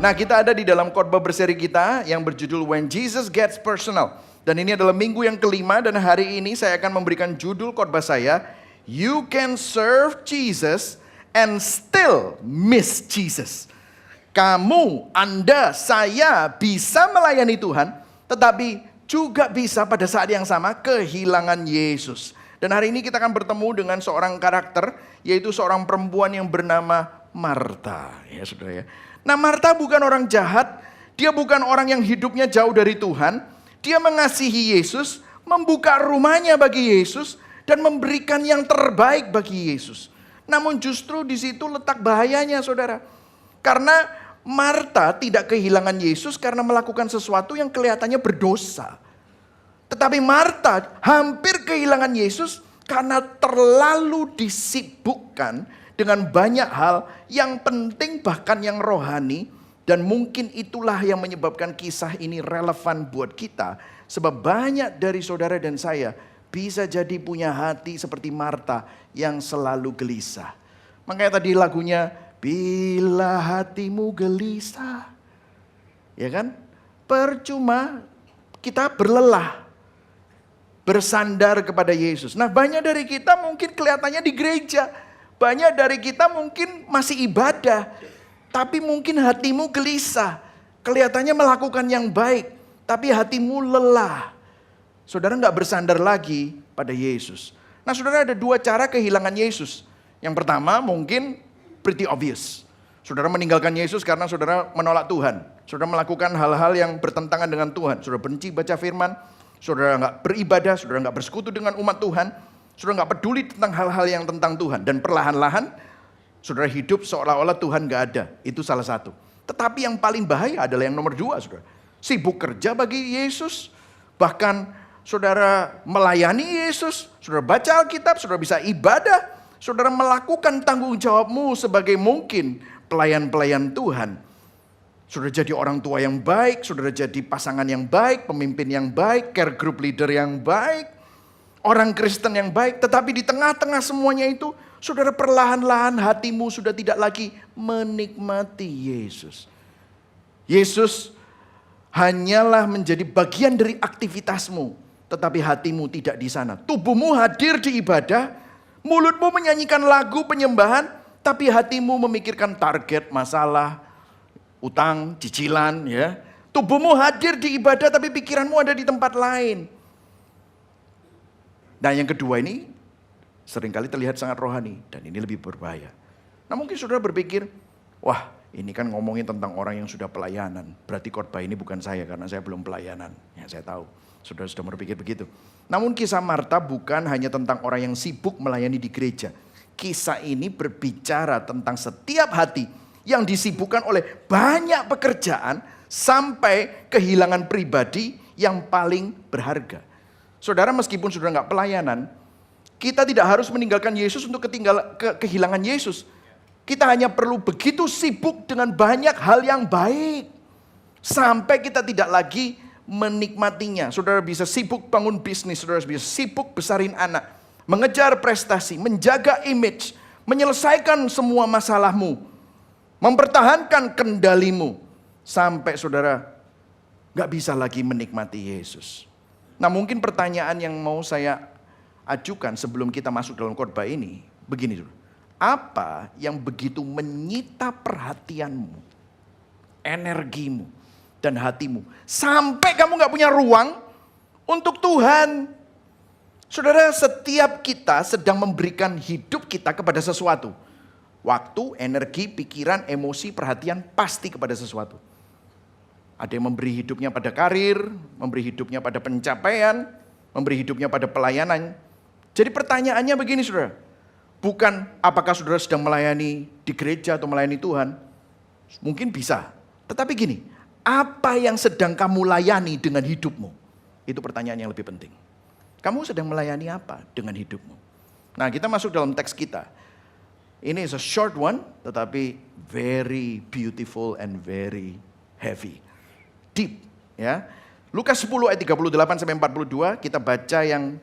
Nah, kita ada di dalam khotbah berseri kita yang berjudul When Jesus Gets Personal. Dan ini adalah minggu yang kelima dan hari ini saya akan memberikan judul khotbah saya, You Can Serve Jesus and Still Miss Jesus. Kamu, Anda, saya bisa melayani Tuhan, tetapi juga bisa pada saat yang sama kehilangan Yesus. Dan hari ini kita akan bertemu dengan seorang karakter, yaitu seorang perempuan yang bernama Marta. Ya saudara ya. Nah, Marta bukan orang jahat, dia bukan orang yang hidupnya jauh dari Tuhan. Dia mengasihi Yesus, membuka rumahnya bagi Yesus, dan memberikan yang terbaik bagi Yesus. Namun justru di situ letak bahayanya saudara. Karena Marta tidak kehilangan Yesus karena melakukan sesuatu yang kelihatannya berdosa. Tetapi Marta hampir kehilangan Yesus karena terlalu disibukkan dengan banyak hal yang penting bahkan yang rohani. Dan mungkin itulah yang menyebabkan kisah ini relevan buat kita. Sebab banyak dari saudara dan saya bisa jadi punya hati seperti Marta yang selalu gelisah. Makanya tadi lagunya, bila hatimu gelisah. Ya kan? Percuma kita berlelah. Bersandar kepada Yesus. Nah, banyak dari kita mungkin kelihatannya di gereja. Banyak dari kita mungkin masih ibadah. Tapi mungkin hatimu gelisah. Kelihatannya melakukan yang baik. Tapi hatimu lelah. Saudara gak bersandar lagi pada Yesus. Nah, saudara ada dua cara kehilangan Yesus. Yang pertama mungkin pretty obvious. Saudara meninggalkan Yesus karena saudara menolak Tuhan. Saudara melakukan hal-hal yang bertentangan dengan Tuhan. Saudara benci baca firman. Saudara gak beribadah. Saudara gak bersekutu dengan umat Tuhan. Saudara gak peduli tentang hal-hal yang tentang Tuhan. Dan perlahan-lahan saudara hidup seolah-olah Tuhan gak ada. Itu salah satu. Tetapi yang paling bahaya adalah yang nomor dua saudara. Sibuk kerja bagi Yesus. Bahkan saudara melayani Yesus. Saudara baca Alkitab. Saudara bisa ibadah. Saudara melakukan tanggung jawabmu sebagai mungkin pelayan-pelayan Tuhan. Saudara jadi orang tua yang baik. Saudara jadi pasangan yang baik. Pemimpin yang baik. Care group leader yang baik. Orang Kristen yang baik, tetapi di tengah-tengah semuanya itu, saudara perlahan-lahan hatimu sudah tidak lagi menikmati Yesus. Yesus hanyalah menjadi bagian dari aktivitasmu, tetapi hatimu tidak di sana. Tubuhmu hadir di ibadah, mulutmu menyanyikan lagu penyembahan, tapi hatimu memikirkan target, masalah, utang, cicilan. Ya. Tubuhmu hadir di ibadah, tapi pikiranmu ada di tempat lain. Nah yang kedua ini seringkali terlihat sangat rohani dan ini lebih berbahaya. Nah mungkin saudara berpikir, wah ini kan ngomongin tentang orang yang sudah pelayanan. Berarti khotbah ini bukan saya karena saya belum pelayanan. Ya saya tahu, saudara sudah berpikir begitu. Namun kisah Marta bukan hanya tentang orang yang sibuk melayani di gereja. Kisah ini berbicara tentang setiap hati yang disibukkan oleh banyak pekerjaan sampai kehilangan pribadi yang paling berharga. Saudara meskipun saudara gak pelayanan, kita tidak harus meninggalkan Yesus untuk kehilangan Yesus. Kita hanya perlu begitu sibuk dengan banyak hal yang baik. Sampai kita tidak lagi menikmatinya. Saudara bisa sibuk bangun bisnis, saudara bisa sibuk besarin anak. Mengejar prestasi, menjaga image, menyelesaikan semua masalahmu. Mempertahankan kendalimu. Sampai saudara gak bisa lagi menikmati Yesus. Nah mungkin pertanyaan yang mau saya ajukan sebelum kita masuk dalam khotbah ini, begini dulu. Apa yang begitu menyita perhatianmu, energimu, dan hatimu, sampai kamu gak punya ruang untuk Tuhan? Saudara, setiap kita sedang memberikan hidup kita kepada sesuatu. Waktu, energi, pikiran, emosi, perhatian pasti kepada sesuatu. Ada yang memberi hidupnya pada karir, memberi hidupnya pada pencapaian, memberi hidupnya pada pelayanan. Jadi pertanyaannya begini saudara. Bukan apakah saudara sedang melayani di gereja atau melayani Tuhan. Mungkin bisa. Tetapi gini, apa yang sedang kamu layani dengan hidupmu? Itu pertanyaan yang lebih penting. Kamu sedang melayani apa dengan hidupmu? Nah kita masuk dalam teks kita. Ini is a short one, tetapi very beautiful and very heavy. Deep, ya. Lukas 10 ayat 38 sampai 42 kita baca yang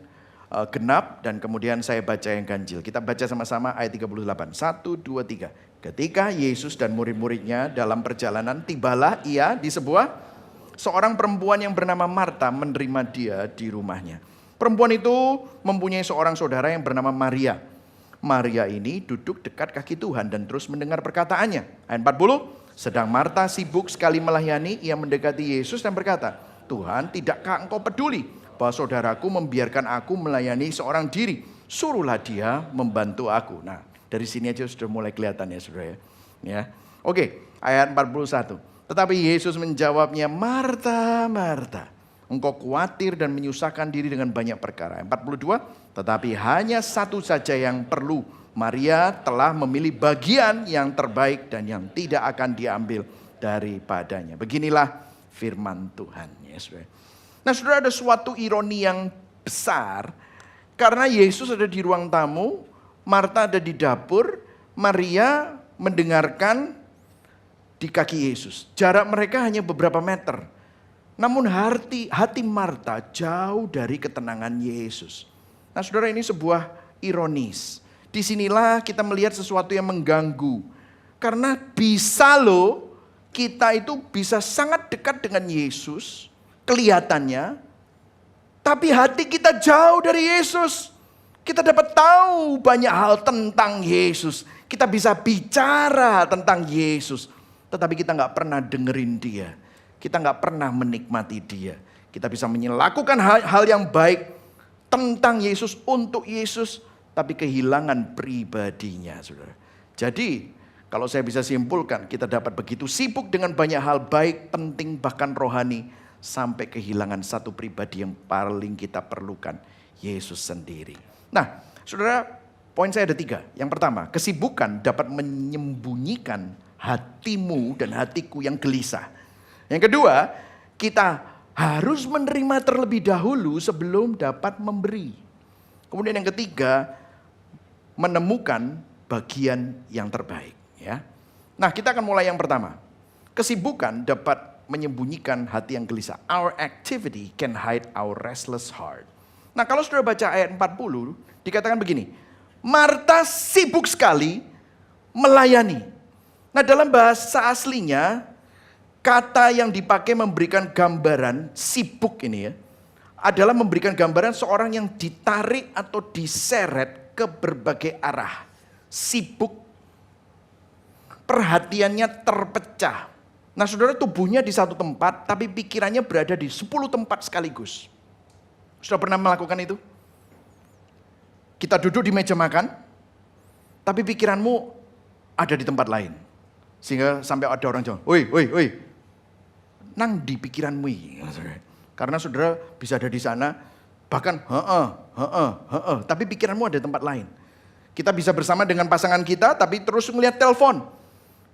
genap dan kemudian saya baca yang ganjil. Kita baca sama-sama ayat 38. 1, 2, 3. Ketika Yesus dan murid-muridnya dalam perjalanan, tibalah ia di seorang perempuan yang bernama Marta menerima dia di rumahnya. Perempuan itu mempunyai seorang saudara yang bernama Maria. Maria ini duduk dekat kaki Tuhan dan terus mendengar perkataannya. Ayat 40. Sedang Marta sibuk sekali melayani, ia mendekati Yesus dan berkata, Tuhan, tidakkah engkau peduli bahwa saudaraku membiarkan aku melayani seorang diri? Suruhlah dia membantu aku. Nah, dari sini aja sudah mulai kelihatan ya saudara ya. Oke, ayat 41. Tetapi Yesus menjawabnya, Marta, Marta, engkau khawatir dan menyusahkan diri dengan banyak perkara. Ayat 42. Tetapi hanya satu saja yang perlu. Maria telah memilih bagian yang terbaik dan yang tidak akan diambil daripadanya. Beginilah firman Tuhan. Ya, saudara. Nah saudara, ada suatu ironi yang besar. Karena Yesus ada di ruang tamu, Marta ada di dapur, Maria mendengarkan di kaki Yesus. Jarak mereka hanya beberapa meter. Namun hati Marta jauh dari ketenangan Yesus. Nah saudara, ini sebuah ironis. Disinilah kita melihat sesuatu yang mengganggu. Karena bisa loh kita itu bisa sangat dekat dengan Yesus. Kelihatannya. Tapi hati kita jauh dari Yesus. Kita dapat tahu banyak hal tentang Yesus. Kita bisa bicara tentang Yesus. Tetapi kita gak pernah dengerin dia. Kita gak pernah menikmati dia. Kita bisa melakukan hal yang baik tentang Yesus, untuk Yesus. Tapi kehilangan pribadinya, saudara. Jadi, kalau saya bisa simpulkan, kita dapat begitu sibuk dengan banyak hal baik, penting, bahkan rohani, sampai kehilangan satu pribadi yang paling kita perlukan, Yesus sendiri. Nah, saudara, poin saya ada 3. Yang pertama, kesibukan dapat menyembunyikan hatimu dan hatiku yang gelisah. Yang kedua, kita harus menerima terlebih dahulu sebelum dapat memberi. Kemudian yang ketiga, menemukan bagian yang terbaik. Ya. Nah, kita akan mulai yang pertama. Kesibukan dapat menyembunyikan hati yang gelisah. Our activity can hide our restless heart. Nah, kalau sudah baca ayat 40, dikatakan begini. Marta sibuk sekali melayani. Nah, dalam bahasa aslinya, kata yang dipakai memberikan gambaran sibuk ini ya, adalah memberikan gambaran seorang yang ditarik atau diseret ke berbagai arah. Sibuk, perhatiannya terpecah. Nah saudara, tubuhnya di satu tempat, tapi pikirannya berada di 10 tempat sekaligus. Sudah pernah melakukan itu? Kita duduk di meja makan, tapi pikiranmu ada di tempat lain. Sehingga sampai ada orang jawab, woi, nang di pikiranmu. Karena saudara bisa ada di sana, bahkan tapi pikiranmu ada di tempat lain. Kita bisa bersama dengan pasangan kita, tapi terus melihat telepon.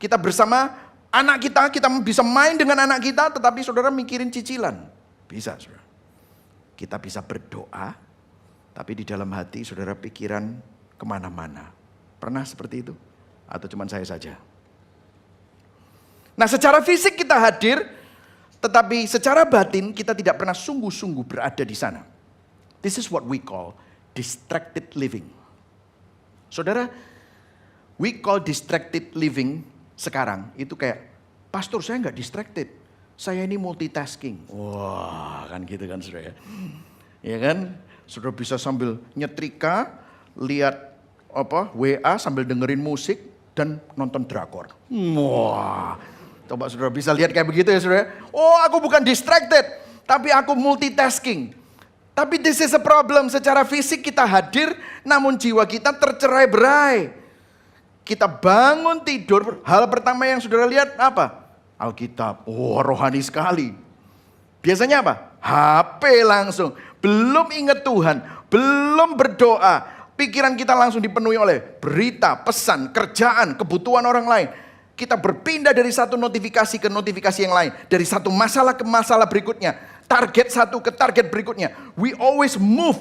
Kita bersama anak kita bisa main dengan anak kita, tetapi saudara mikirin cicilan. Bisa saudara. Kita bisa berdoa, tapi di dalam hati saudara pikiran kemana-mana. Pernah seperti itu? Atau cuma saya saja? Nah secara fisik kita hadir, tetapi secara batin kita tidak pernah sungguh-sungguh berada di sana. This is what we call distracted living. Saudara, we call distracted living sekarang itu kayak, pastor saya nggak distracted, saya ini multitasking. Wah kan gitu kan saudara ya. Ya kan, saudara bisa sambil nyetrika, lihat WA sambil dengerin musik dan nonton drakor. Wah, coba saudara bisa lihat kayak begitu ya saudara. Oh aku bukan distracted, tapi aku multitasking. Tapi this is a problem, secara fisik kita hadir, namun jiwa kita tercerai-berai. Kita bangun tidur, hal pertama yang saudara lihat apa? Alkitab, rohani sekali. Biasanya apa? HP langsung, belum ingat Tuhan, belum berdoa. Pikiran kita langsung dipenuhi oleh berita, pesan, kerjaan, kebutuhan orang lain. Kita berpindah dari satu notifikasi ke notifikasi yang lain. Dari satu masalah ke masalah berikutnya. Target satu ke target berikutnya. We always move.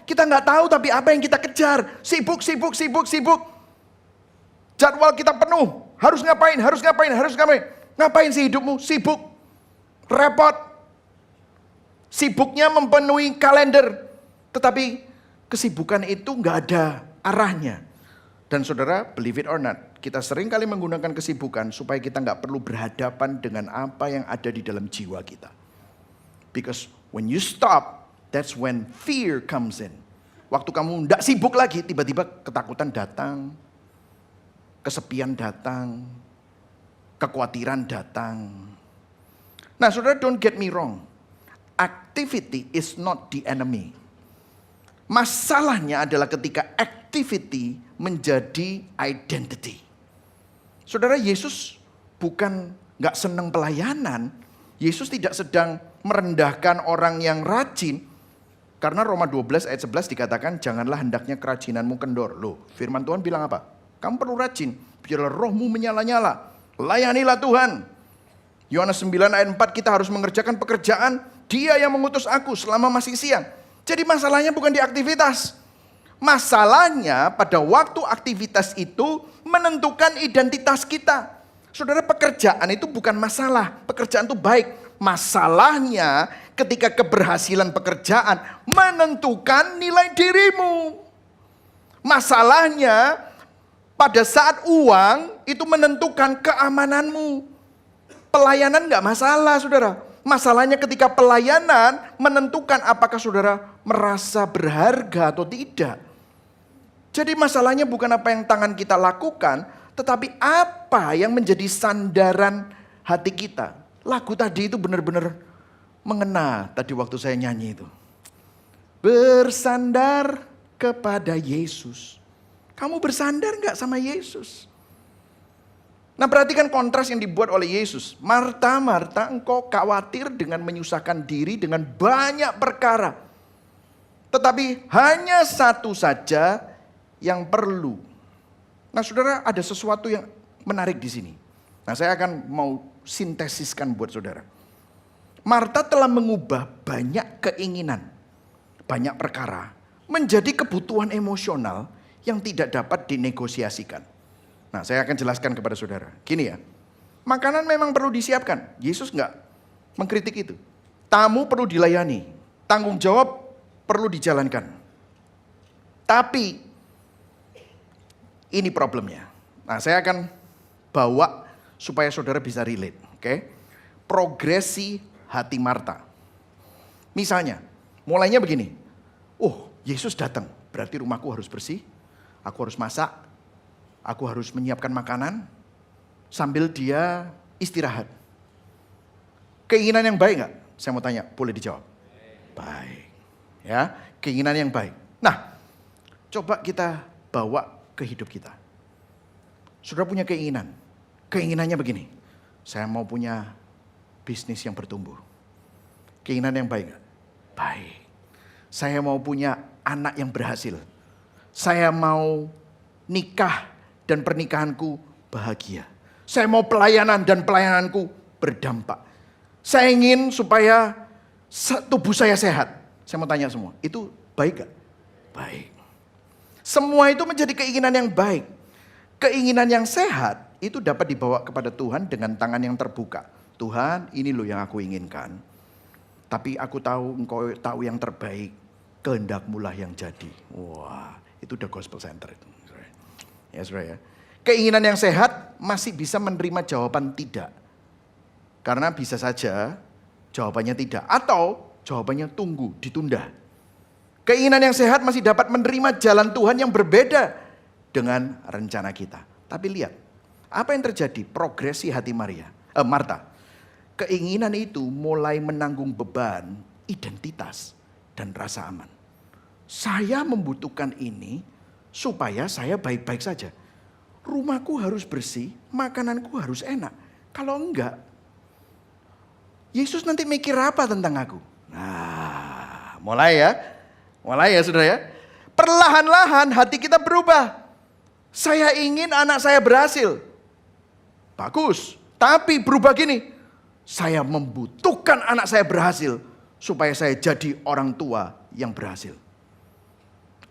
Kita nggak tahu tapi apa yang kita kejar. Sibuk. Jadwal kita penuh. Harus ngapain. Ngapain sih hidupmu? Sibuk. Repot. Sibuknya memenuhi kalender. Tetapi kesibukan itu nggak ada arahnya. Dan saudara, believe it or not, kita sering kali menggunakan kesibukan supaya kita nggak perlu berhadapan dengan apa yang ada di dalam jiwa kita. Because when you stop, that's when fear comes in. Waktu kamu nggak sibuk lagi, tiba-tiba ketakutan datang, kesepian datang, kekhawatiran datang. Nah saudara, don't get me wrong. Activity is not the enemy. Masalahnya adalah ketika activity menjadi identity. Saudara, Yesus bukan gak senang pelayanan. Yesus tidak sedang merendahkan orang yang rajin. Karena Roma 12 ayat 11 dikatakan, janganlah hendaknya kerajinanmu kendor. Loh, firman Tuhan bilang apa? Kamu perlu rajin, biarlah rohmu menyala-nyala. Layanilah Tuhan. Yohanes 9 ayat 4, kita harus mengerjakan pekerjaan Dia yang mengutus aku selama masih siang. Jadi masalahnya bukan di aktivitas. Masalahnya pada waktu aktivitas itu menentukan identitas kita. Saudara, pekerjaan itu bukan masalah. Pekerjaan itu baik. Masalahnya ketika keberhasilan pekerjaan menentukan nilai dirimu. Masalahnya pada saat uang itu menentukan keamananmu. Pelayanan gak masalah saudara. Masalahnya ketika pelayanan menentukan apakah saudara merasa berharga atau tidak. Jadi masalahnya bukan apa yang tangan kita lakukan, tetapi apa yang menjadi sandaran hati kita. Lagu tadi itu benar-benar mengena tadi waktu saya nyanyi itu. Bersandar kepada Yesus. Kamu bersandar gak sama Yesus? Nah perhatikan kontras yang dibuat oleh Yesus. Marta, Marta, engkau khawatir dengan menyusahkan diri dengan banyak perkara. Tetapi hanya satu saja yang perlu. Nah saudara, ada sesuatu yang menarik di sini. Nah saya akan mau sintesiskan buat saudara. Marta telah mengubah banyak keinginan, banyak perkara menjadi kebutuhan emosional yang tidak dapat dinegosiasikan. Nah saya akan jelaskan kepada saudara. Gini ya, makanan memang perlu disiapkan. Yesus enggak mengkritik itu. Tamu perlu dilayani. Tanggung jawab perlu dijalankan. Tapi ini problemnya. Nah saya akan bawa supaya saudara bisa relate. Oke? Progresi hati Marta. Misalnya, mulainya begini. Oh Yesus datang, berarti rumahku harus bersih. Aku harus masak. Aku harus menyiapkan makanan sambil dia istirahat. Keinginan yang baik gak? Saya mau tanya, boleh dijawab? Baik. Ya, keinginan yang baik. Nah, coba kita bawa ke hidup kita. Saudara punya keinginan. Keinginannya begini. Saya mau punya bisnis yang bertumbuh. Keinginan yang baik gak? Baik. Saya mau punya anak yang berhasil. Saya mau nikah dan pernikahanku bahagia. Saya mau pelayanan dan pelayananku berdampak. Saya ingin supaya tubuh saya sehat. Saya mau tanya semua, itu baik gak? Baik. Semua itu menjadi keinginan yang baik. Keinginan yang sehat itu dapat dibawa kepada Tuhan dengan tangan yang terbuka. Tuhan, ini loh yang aku inginkan. Tapi aku tahu engkau tahu yang terbaik. Kehendak-Mu lah yang jadi. Wah, itu udah gospel centered. Ya saudara ya. Keinginan yang sehat masih bisa menerima jawaban tidak. Karena bisa saja jawabannya tidak. Atau jawabannya tunggu, ditunda. Keinginan yang sehat masih dapat menerima jalan Tuhan yang berbeda dengan rencana kita. Tapi lihat, apa yang terjadi? Progresi hati Marta. Keinginan itu mulai menanggung beban, identitas, dan rasa aman. Saya membutuhkan ini supaya saya baik-baik saja. Rumahku harus bersih, makananku harus enak. Kalau enggak, Yesus nanti mikir apa tentang aku? Nah, mulai ya saudara ya. Perlahan-lahan hati kita berubah. Saya ingin anak saya berhasil. Bagus, tapi berubah gini. Saya membutuhkan anak saya berhasil supaya saya jadi orang tua yang berhasil.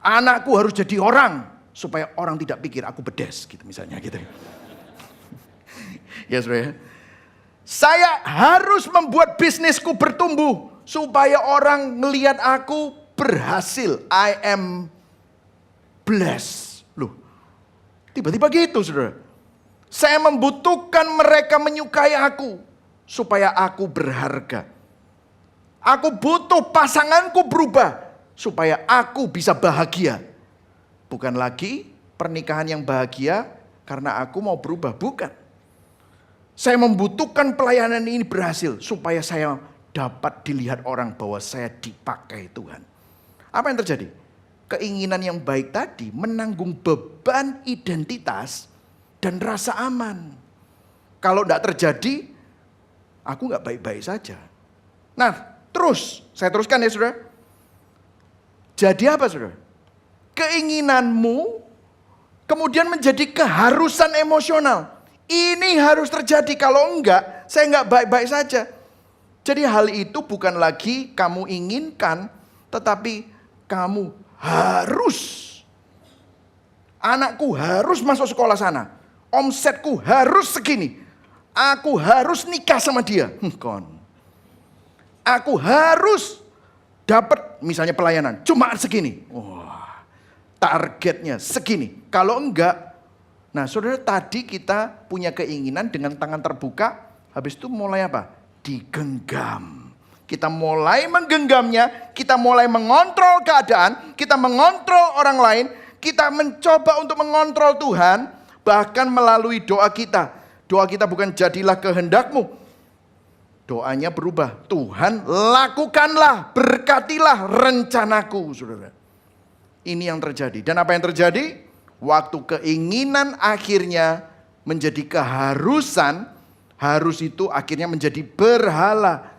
Anakku harus jadi orang supaya orang tidak pikir aku bedes gitu misalnya gitu. Ya saudara. Saya harus membuat bisnisku bertumbuh supaya orang melihat aku berhasil. I am blessed. Loh, tiba-tiba gitu saudara. Saya membutuhkan mereka menyukai aku supaya aku berharga. Aku butuh pasanganku berubah supaya aku bisa bahagia. Bukan lagi pernikahan yang bahagia karena aku mau berubah, bukan. Saya membutuhkan pelayanan ini berhasil supaya saya dapat dilihat orang bahwa saya dipakai Tuhan. Apa yang terjadi? Keinginan yang baik tadi menanggung beban identitas dan rasa aman. Kalau tidak terjadi, aku nggak baik-baik saja. Nah, terus, saya teruskan ya saudara. Jadi apa saudara? Keinginanmu kemudian menjadi keharusan emosional. Ini harus terjadi, kalau enggak, saya enggak baik-baik saja. Jadi hal itu bukan lagi kamu inginkan, tetapi kamu harus. Anakku harus masuk sekolah sana. Omsetku harus segini. Aku harus nikah sama dia. Aku harus dapat misalnya pelayanan cuma segini. Wah, targetnya segini. Kalau enggak, nah saudara, tadi kita punya keinginan dengan tangan terbuka, habis itu mulai apa? Digenggam. Kita mulai menggenggamnya, kita mulai mengontrol keadaan, kita mengontrol orang lain, kita mencoba untuk mengontrol Tuhan, bahkan melalui doa kita. Doa kita bukan jadilah kehendakmu. Doanya berubah. Tuhan, lakukanlah, berkatilah rencanaku, saudara. Ini yang terjadi. Dan apa yang terjadi? Waktu keinginan akhirnya menjadi keharusan, harus itu akhirnya menjadi berhala.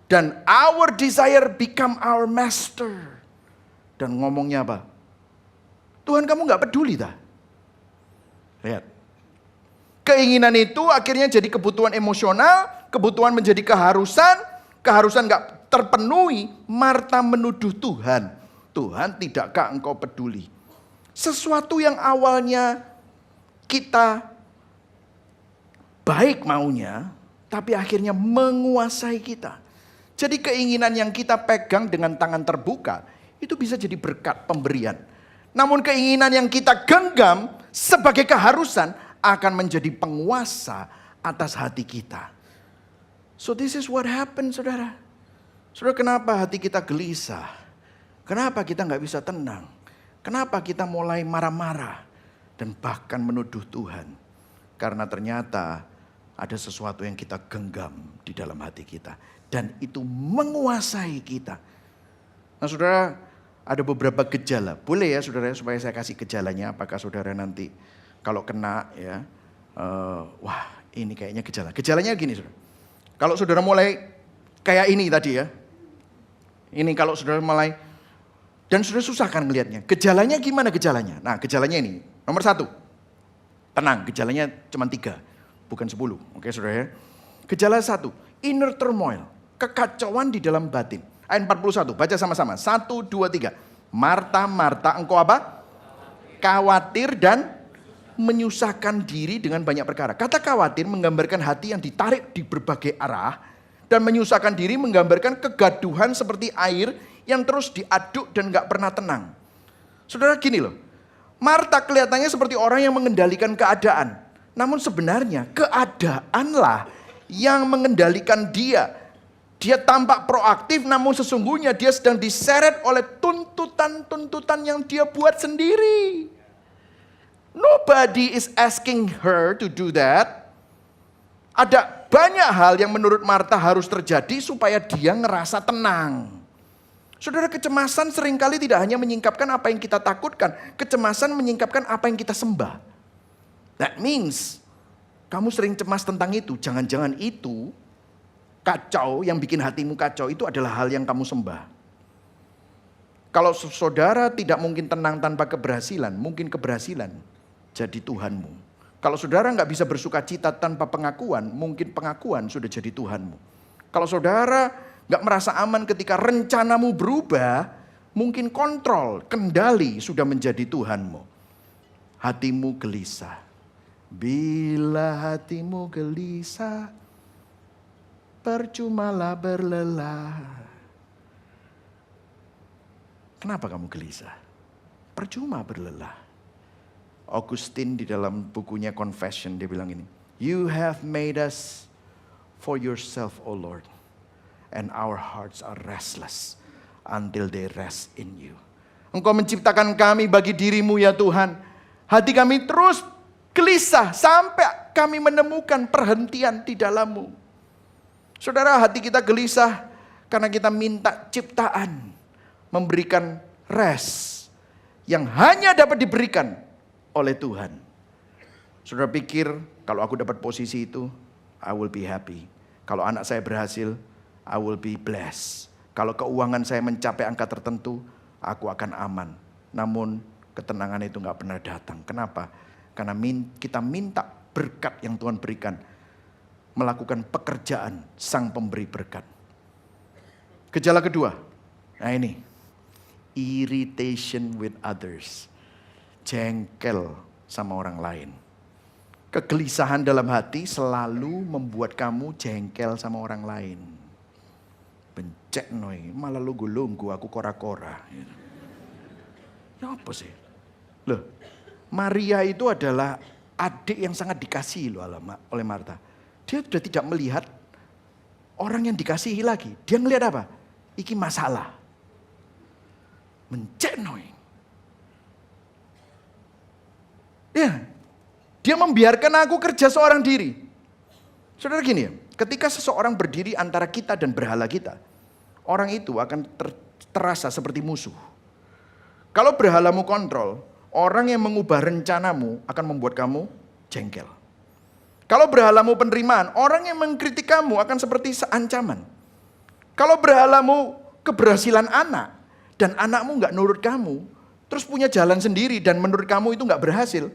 Dan our desire become our master. Dan ngomongnya apa? Tuhan, kamu gak peduli dah. Lihat. Keinginan itu akhirnya jadi kebutuhan emosional, kebutuhan menjadi keharusan, keharusan gak terpenuhi. Marta menuduh Tuhan. Tuhan, tidakkah engkau peduli? Sesuatu yang awalnya kita baik maunya, tapi akhirnya menguasai kita. Jadi keinginan yang kita pegang dengan tangan terbuka, itu bisa jadi berkat pemberian. Namun keinginan yang kita genggam sebagai keharusan akan menjadi penguasa atas hati kita. So this is what happened, saudara. Saudara, kenapa hati kita gelisah? Kenapa kita nggak bisa tenang? Kenapa kita mulai marah-marah dan bahkan menuduh Tuhan? Karena ternyata ada sesuatu yang kita genggam di dalam hati kita. Dan itu menguasai kita. Nah saudara, ada beberapa gejala. Boleh ya saudara, supaya saya kasih gejalanya. Apakah saudara nanti kalau kena ya, wah ini kayaknya gejala. Gejalanya gini saudara. Kalau saudara mulai kayak ini tadi ya. Ini kalau saudara mulai, dan saudara susah kan melihatnya. Gejalanya gimana gejalanya? Nah gejalanya ini. Nomor 1. Tenang, gejalanya cuma 3. Bukan 10. Oke saudara ya. Gejala 1. Inner turmoil. Kekacauan di dalam batin. Ayat 41. Baca sama-sama. 1, 2, 3. Marta, Marta, engkau apa? Khawatir dan menyusahkan diri dengan banyak perkara. Kata khawatir menggambarkan hati yang ditarik di berbagai arah. Dan menyusahkan diri menggambarkan kegaduhan seperti air yang terus diaduk dan gak pernah tenang. Saudara gini loh. Marta kelihatannya seperti orang yang mengendalikan keadaan. Namun sebenarnya keadaanlah yang mengendalikan dia. Dia tampak proaktif namun sesungguhnya dia sedang diseret oleh tuntutan-tuntutan yang dia buat sendiri. Nobody is asking her to do that. Ada banyak hal yang menurut Marta harus terjadi supaya dia ngerasa tenang. Saudara, kecemasan seringkali tidak hanya menyingkapkan apa yang kita takutkan. Kecemasan menyingkapkan apa yang kita sembah. That means kamu sering cemas tentang itu. Jangan-jangan itu kacau, yang bikin hatimu kacau itu adalah hal yang kamu sembah. Kalau saudara tidak mungkin tenang tanpa keberhasilan, mungkin keberhasilan jadi Tuhanmu. Kalau saudara nggak bisa bersuka cita tanpa pengakuan, mungkin pengakuan sudah jadi Tuhanmu. Kalau saudara nggak merasa aman ketika rencanamu berubah, mungkin kontrol, kendali sudah menjadi Tuhanmu. Hatimu gelisah. Bila hatimu gelisah, percumalah berlelah. Kenapa kamu gelisah? Percuma berlelah. Augustine di dalam bukunya Confession dia bilang ini, You have made us for yourself, O Lord, and our hearts are restless until they rest in you. Engkau menciptakan kami bagi dirimu ya Tuhan. Hati kami terus gelisah sampai kami menemukan perhentian di dalam-Mu. Saudara, hati kita gelisah karena kita minta ciptaan memberikan rest yang hanya dapat diberikan oleh Tuhan. Saudara pikir kalau aku dapat posisi itu, I will be happy. Kalau anak saya berhasil, I will be blessed. Kalau keuangan saya mencapai angka tertentu, aku akan aman. Namun ketenangan itu gak pernah datang. Kenapa? Karena kita minta berkat yang Tuhan berikan. Melakukan pekerjaan sang pemberi berkat. Gejala kedua. Nah ini. Irritation with others. Jengkel sama orang lain. Kegelisahan dalam hati selalu membuat kamu jengkel sama orang lain. Bencek noi, malah lunggu-lunggu aku kora-kora. Ya apa sih? Loh, Maria itu adalah adik yang sangat dikasihi loh oleh Marta. Dia sudah tidak melihat orang yang dikasihi lagi. Dia ngelihat apa? Iki masalah. Mencek noi. Ya, dia membiarkan aku kerja seorang diri. Saudara gini ya, ketika seseorang berdiri antara kita dan berhala kita, orang itu akan terasa seperti musuh. Kalau berhalamu kontrol, orang yang mengubah rencanamu akan membuat kamu jengkel. Kalau berhalamu penerimaan, orang yang mengkritik kamu akan seperti seancaman. Kalau berhalamu keberhasilan anak, dan anakmu gak nurut kamu, terus punya jalan sendiri dan menurut kamu itu gak berhasil,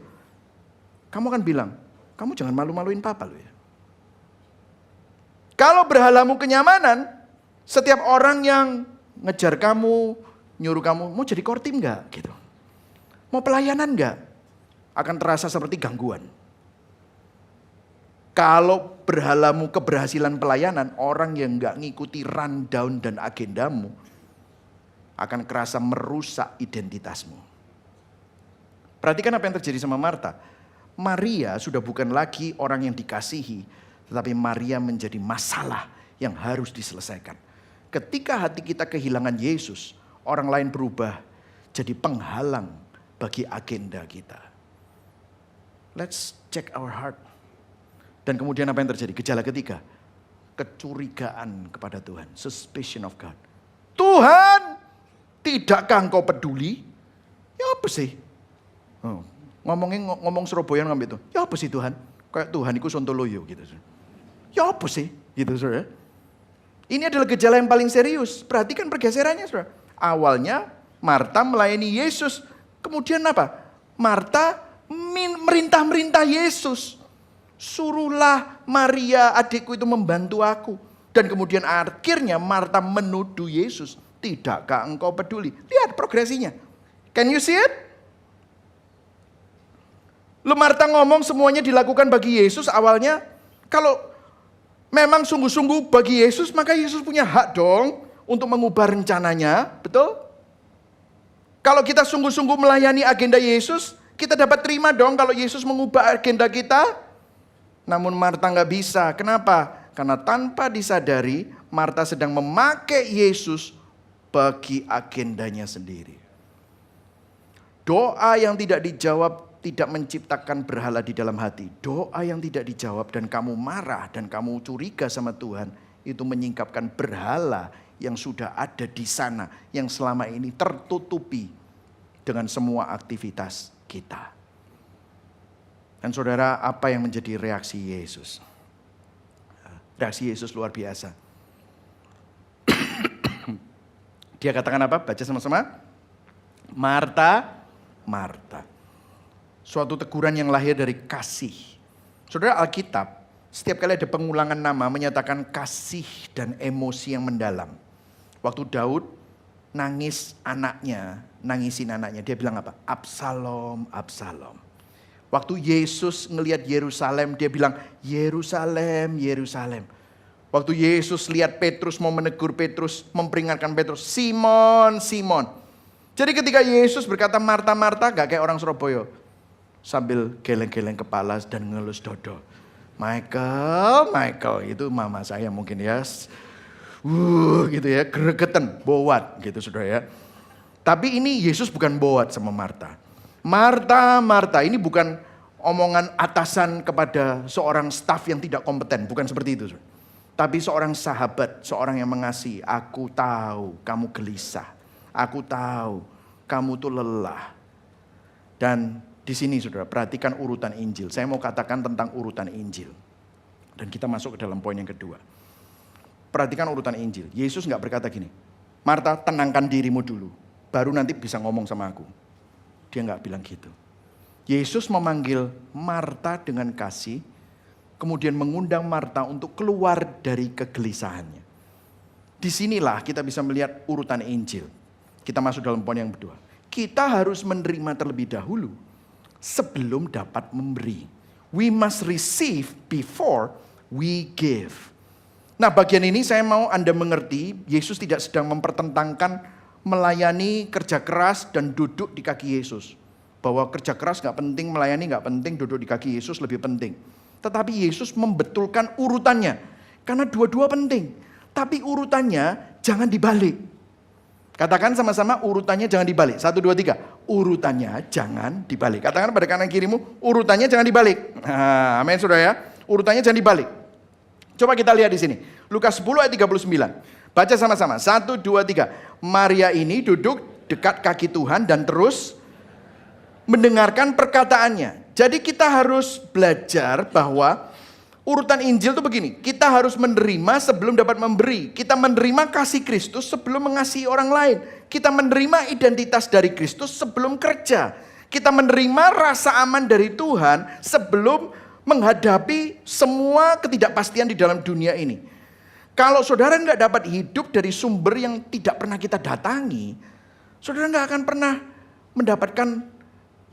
kamu akan bilang, kamu jangan malu-maluin papa loh ya. Kalau berhalamu kenyamanan, setiap orang yang ngejar kamu, nyuruh kamu, mau jadi kortim gak? Gitu. Mau pelayanan gak? Akan terasa seperti gangguan. Kalau berhalamu keberhasilan pelayanan, orang yang gak ngikuti rundown dan agendamu, akan kerasa merusak identitasmu. Perhatikan apa yang terjadi sama Marta. Maria sudah bukan lagi orang yang dikasihi, tetapi Maria menjadi masalah yang harus diselesaikan. Ketika hati kita kehilangan Yesus, orang lain berubah jadi penghalang bagi agenda kita. Let's check our heart. Dan kemudian apa yang terjadi? Gejala ketiga, kecurigaan kepada Tuhan, suspicion of God. Tuhan, tidakkah engkau peduli? Ya apa sih? Ngomong Surabaya ngambil itu. Ya apa sih Tuhan? Kayak Tuhan itu sontoloyo gitu. Ya apa sih? Gitu saudara. Ini adalah gejala yang paling serius. Perhatikan pergeserannya saudara. Awalnya Marta melayani Yesus. Kemudian apa? Marta merintah Yesus. Suruhlah Maria adikku itu membantu aku. Dan kemudian akhirnya Marta menuduh Yesus. Tidakkah engkau peduli? Lihat progresinya. Can you see it? Lu Marta ngomong semuanya dilakukan bagi Yesus awalnya. Kalau memang sungguh-sungguh bagi Yesus, maka Yesus punya hak dong untuk mengubah rencananya. Betul? Kalau kita sungguh-sungguh melayani agenda Yesus, kita dapat terima dong kalau Yesus mengubah agenda kita. Namun Marta gak bisa. Kenapa? Karena tanpa disadari, Marta sedang memakai Yesus bagi agendanya sendiri. Doa yang tidak dijawab tidak menciptakan berhala di dalam hati. Doa yang tidak dijawab dan kamu marah dan kamu curiga sama Tuhan, itu menyingkapkan berhala yang sudah ada di sana, yang selama ini tertutupi dengan semua aktivitas kita. Dan saudara, apa yang menjadi reaksi Yesus? Reaksi Yesus luar biasa. Dia katakan apa? Baca sama-sama. Marta, Marta. Suatu teguran yang lahir dari kasih. Saudara, Alkitab, setiap kali ada pengulangan nama menyatakan kasih dan emosi yang mendalam. Waktu Daud nangisin anaknya, dia bilang apa? Absalom, Absalom. Waktu Yesus ngelihat Yerusalem, dia bilang Yerusalem, Yerusalem. Waktu Yesus lihat Petrus mau menegur Petrus, memperingatkan Petrus, Simon, Simon. Jadi ketika Yesus berkata Marta, Marta, gak kayak orang Surabaya. Sambil geleng-geleng kepala dan ngelus dodo. Michael, itu mama saya mungkin ya. Gitu ya, gregetan, bowat gitu saudara ya. Tapi ini Yesus bukan bowat sama Marta. Marta, ini bukan omongan atasan kepada seorang staf yang tidak kompeten. Bukan seperti itu. Tapi seorang sahabat, seorang yang mengasihi. Aku tahu kamu gelisah. Aku tahu kamu tuh lelah. Dan di sini saudara, perhatikan urutan Injil. Saya mau katakan tentang urutan Injil. Dan kita masuk ke dalam poin yang kedua. Perhatikan urutan Injil. Yesus gak berkata gini, Marta tenangkan dirimu dulu. Baru nanti bisa ngomong sama aku. Dia gak bilang gitu. Yesus memanggil Marta dengan kasih. Kemudian mengundang Marta untuk keluar dari kegelisahannya. Disinilah kita bisa melihat urutan Injil. Kita masuk dalam poin yang kedua. Kita harus menerima terlebih dahulu sebelum dapat memberi. We must receive before we give. Nah, bagian ini saya mau Anda mengerti, Yesus tidak sedang mempertentangkan melayani, kerja keras, dan duduk di kaki Yesus. Bahwa kerja keras gak penting, melayani gak penting, duduk di kaki Yesus lebih penting. Tetapi Yesus membetulkan urutannya. Karena dua-dua penting. Tapi urutannya jangan dibalik. Katakan sama-sama urutannya jangan dibalik. 1, 2, 3. Urutannya jangan dibalik. Katakan pada kanan kirimu, urutannya jangan dibalik. Nah, amin saudara ya. Urutannya jangan dibalik. Coba kita lihat di sini. Lukas 10 ayat 39. Baca sama-sama. 1, 2, 3. Maria ini duduk dekat kaki Tuhan dan terus mendengarkan perkataannya. Jadi kita harus belajar bahwa urutan Injil itu begini. Kita harus menerima sebelum dapat memberi. Kita menerima kasih Kristus sebelum mengasihi orang lain. Kita menerima identitas dari Kristus sebelum kerja. Kita menerima rasa aman dari Tuhan sebelum menghadapi semua ketidakpastian di dalam dunia ini. Kalau saudara nggak dapat hidup dari sumber yang tidak pernah kita datangi, saudara nggak akan pernah mendapatkan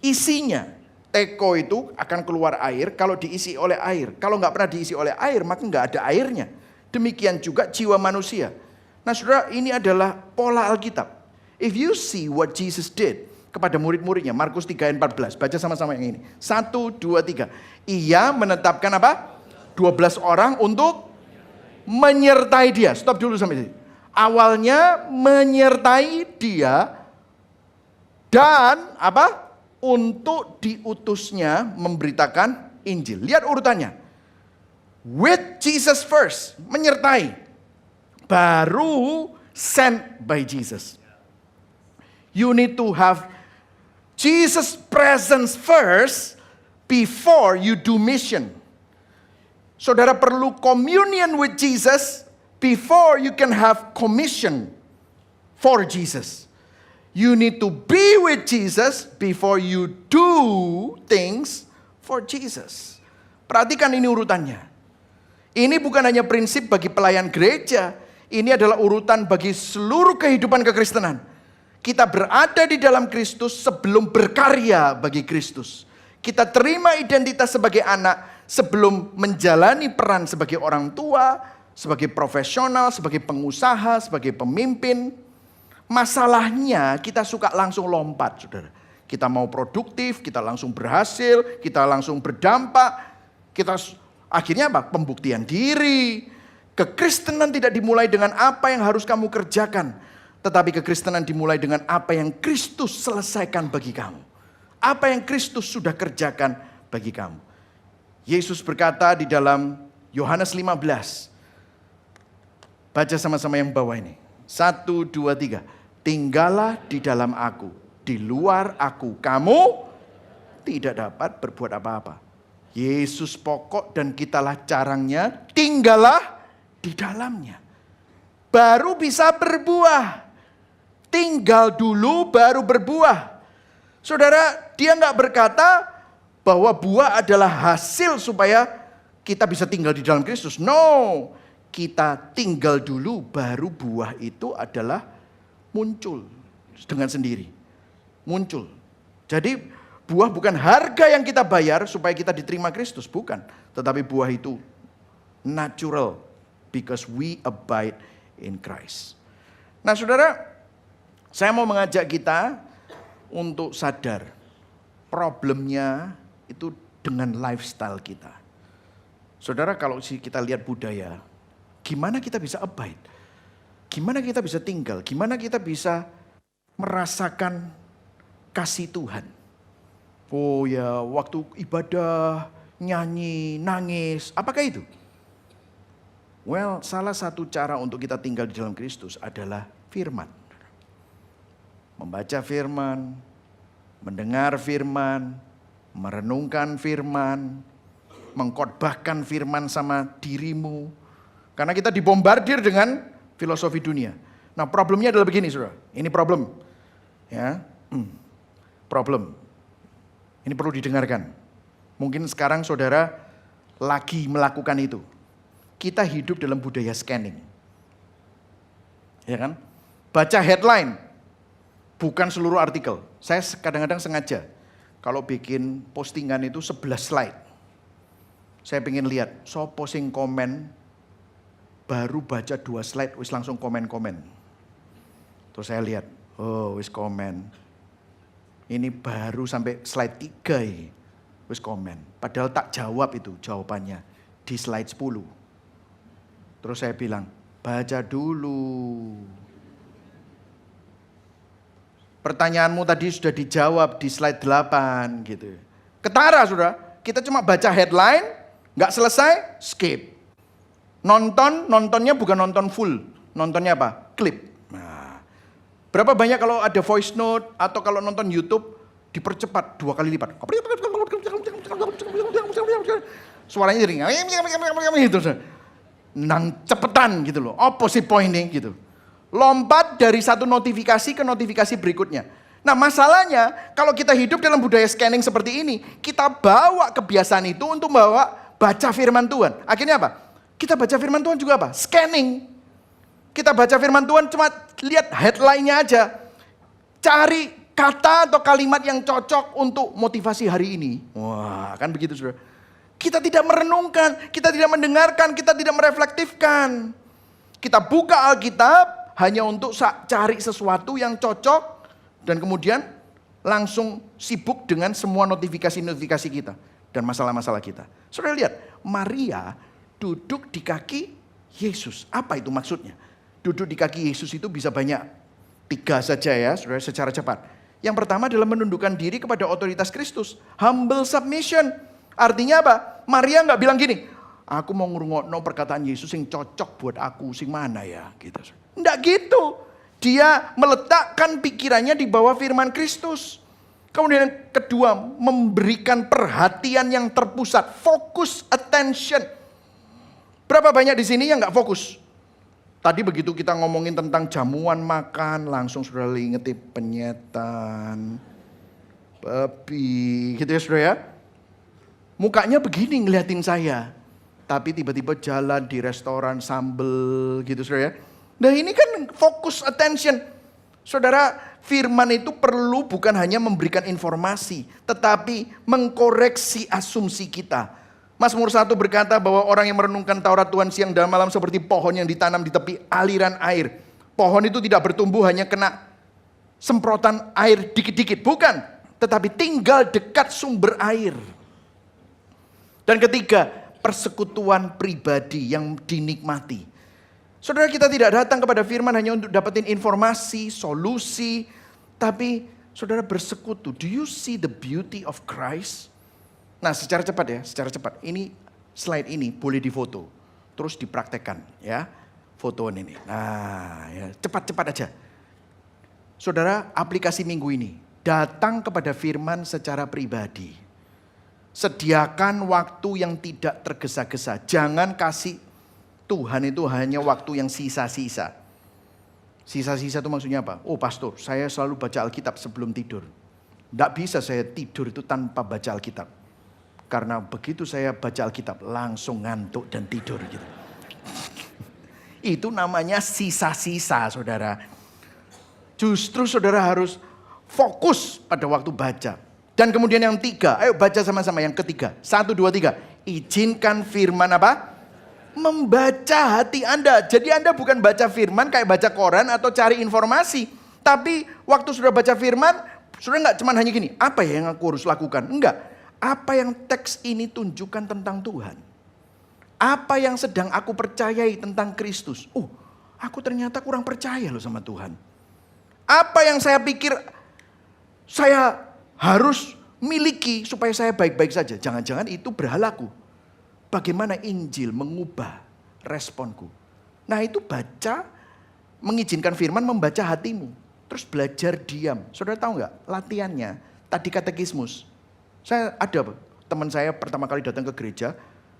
isinya. Teko itu akan keluar air kalau diisi oleh air. Kalau nggak pernah diisi oleh air, maka nggak ada airnya. Demikian juga jiwa manusia. Nah saudara, ini adalah pola Alkitab. If you see what Jesus did kepada murid-muridnya, Markus 3 ayat 14. Baca sama-sama yang ini. 1, 2, 3. Ia menetapkan apa? 12 orang untuk menyertai dia. Stop dulu sampai sini. Awalnya menyertai dia dan apa? Untuk diutusnya memberitakan Injil. Lihat urutannya. With Jesus first, menyertai. Baru sent by Jesus. You need to have Jesus presence first before you do mission. Saudara perlu communion with Jesus before you can have commission for Jesus. You need to be with Jesus before you do things for Jesus. Perhatikan ini urutannya. Ini bukan hanya prinsip bagi pelayan gereja. Ini adalah urutan bagi seluruh kehidupan kekristenan. Kita berada di dalam Kristus sebelum berkarya bagi Kristus. Kita terima identitas sebagai anak sebelum menjalani peran sebagai orang tua, sebagai profesional, sebagai pengusaha, sebagai pemimpin. Masalahnya kita suka langsung lompat, saudara. Kita mau produktif, kita langsung berhasil, kita langsung berdampak. Kita akhirnya apa? Pembuktian diri. Kekristenan tidak dimulai dengan apa yang harus kamu kerjakan. Tetapi kekristenan dimulai dengan apa yang Kristus selesaikan bagi kamu. Apa yang Kristus sudah kerjakan bagi kamu. Yesus berkata di dalam Yohanes 15. Baca sama-sama yang bawah ini. 1, 2, 3. Tinggallah di dalam aku. Di luar aku kamu tidak dapat berbuat apa-apa. Yesus pokok dan kitalah carangnya. Tinggallah di dalamnya. Baru bisa berbuah. Tinggal dulu baru berbuah. Saudara, dia nggak berkata bahwa buah adalah hasil supaya kita bisa tinggal di dalam Kristus. No, kita tinggal dulu baru buah itu adalah muncul dengan sendiri. Muncul. Jadi buah bukan harga yang kita bayar supaya kita diterima Kristus, bukan. Tetapi buah itu natural because we abide in Christ. Nah saudara, Saya mau mengajak kita untuk sadar problemnya itu dengan lifestyle kita. Saudara, kalau kita lihat budaya, gimana kita bisa abide? Gimana kita bisa tinggal? Gimana kita bisa merasakan kasih Tuhan? Oh ya, waktu ibadah, nyanyi, nangis, apakah itu? Well, salah satu cara untuk kita tinggal di dalam Kristus adalah firman. Membaca firman, mendengar firman, merenungkan firman, mengkhotbahkan firman sama dirimu. Karena kita dibombardir dengan filosofi dunia. Nah, problemnya adalah begini, saudara. Ini problem. Ya, problem. Ini perlu didengarkan. Mungkin sekarang saudara lagi melakukan itu. Kita hidup dalam budaya scanning. Ya kan? Baca headline, bukan seluruh artikel. Saya kadang-kadang sengaja, kalau bikin postingan itu 11 slide. Saya pengen lihat, so posting komen, baru baca 2 slide, wis langsung komen-komen. Terus saya lihat, oh wis komen. Ini baru sampai slide 3 ya, wis komen. Padahal tak jawab itu jawabannya di slide 10. Terus saya bilang, baca dulu. Pertanyaanmu tadi sudah dijawab di slide 8 gitu. Ketara saudara, kita cuma baca headline, gak selesai, skip. Nontonnya bukan nonton full. Nontonnya apa? Klip. Nah, berapa banyak kalau ada voice note atau kalau nonton YouTube dipercepat 2 kali lipat. Suaranya jadi gitu. Nang cepetan gitu loh. Opposite pointing gitu. Lompat dari satu notifikasi ke notifikasi berikutnya. Nah, masalahnya kalau kita hidup dalam budaya scanning seperti ini, kita bawa kebiasaan itu untuk baca firman Tuhan. Akhirnya apa? Kita baca firman Tuhan juga apa? Scanning. Kita baca firman Tuhan cuma lihat headline-nya aja. Cari kata atau kalimat yang cocok untuk motivasi hari ini. Wah, kan begitu saudara. Kita tidak merenungkan, kita tidak mendengarkan, kita tidak mereflektifkan. Kita buka Alkitab hanya untuk cari sesuatu yang cocok dan kemudian langsung sibuk dengan semua notifikasi-notifikasi kita dan masalah-masalah kita. Saudara lihat, Maria duduk di kaki Yesus. Apa itu maksudnya? Duduk di kaki Yesus itu bisa banyak. 3 saja ya, saudara, secara cepat. Yang pertama adalah menundukkan diri kepada otoritas Kristus. Humble submission. Artinya apa? Maria nggak bilang gini, aku mau ngurungokno perkataan Yesus yang cocok buat aku, sing mana ya? Gitu. Nggak gitu. Dia meletakkan pikirannya di bawah firman Kristus. Kemudian yang kedua, memberikan perhatian yang terpusat. Focus attention. Berapa banyak di sini yang nggak fokus? Tadi begitu kita ngomongin tentang jamuan makan, langsung sudah ingetin penyetan, babi, gitu ya saudara ya. Mukanya begini ngeliatin saya. Tapi tiba-tiba jalan di restoran sambel gitu saudara ya. Nah ini kan fokus attention. Saudara, firman itu perlu bukan hanya memberikan informasi, tetapi mengkoreksi asumsi kita. Mazmur 1 berkata bahwa orang yang merenungkan Taurat Tuhan siang dan malam seperti pohon yang ditanam di tepi aliran air. Pohon itu tidak bertumbuh hanya kena semprotan air dikit-dikit. Bukan, tetapi tinggal dekat sumber air. Dan ketiga, persekutuan pribadi yang dinikmati. Saudara, kita tidak datang kepada firman hanya untuk dapetin informasi, solusi. Tapi saudara bersekutu. Do you see the beauty of Christ? Nah, secara cepat ya, secara cepat. Ini slide ini boleh difoto, terus dipraktekkan ya, fotoan ini. Nah, ya, cepat-cepat aja. Saudara, aplikasi minggu ini datang kepada firman secara pribadi. Sediakan waktu yang tidak tergesa-gesa. Jangan kasih Tuhan itu hanya waktu yang sisa-sisa. Sisa-sisa itu maksudnya apa? Oh pastor, saya selalu baca Alkitab sebelum tidur. Tidak bisa saya tidur itu tanpa baca Alkitab. Karena begitu saya baca Alkitab langsung ngantuk dan tidur gitu. Itu namanya sisa-sisa saudara. Justru saudara harus fokus pada waktu baca. Dan kemudian yang 3, ayo baca sama-sama yang ketiga. 1, 2, 3. Izinkan firman apa? Membaca hati Anda. Jadi Anda bukan baca firman kayak baca koran atau cari informasi. Tapi waktu sudah baca firman, sudah nggak cuma hanya gini, apa ya yang aku harus lakukan? Enggak. Apa yang teks ini tunjukkan tentang Tuhan? Apa yang sedang aku percayai tentang Kristus? Aku ternyata kurang percaya loh sama Tuhan. Apa yang saya pikir saya harus miliki supaya saya baik-baik saja. Jangan-jangan itu berhalaku. Bagaimana Injil mengubah responku? Nah itu baca, mengizinkan firman membaca hatimu. Terus belajar diam. Saudara tahu nggak latihannya? Tadi katekismus. Saya ada teman saya pertama kali datang ke gereja,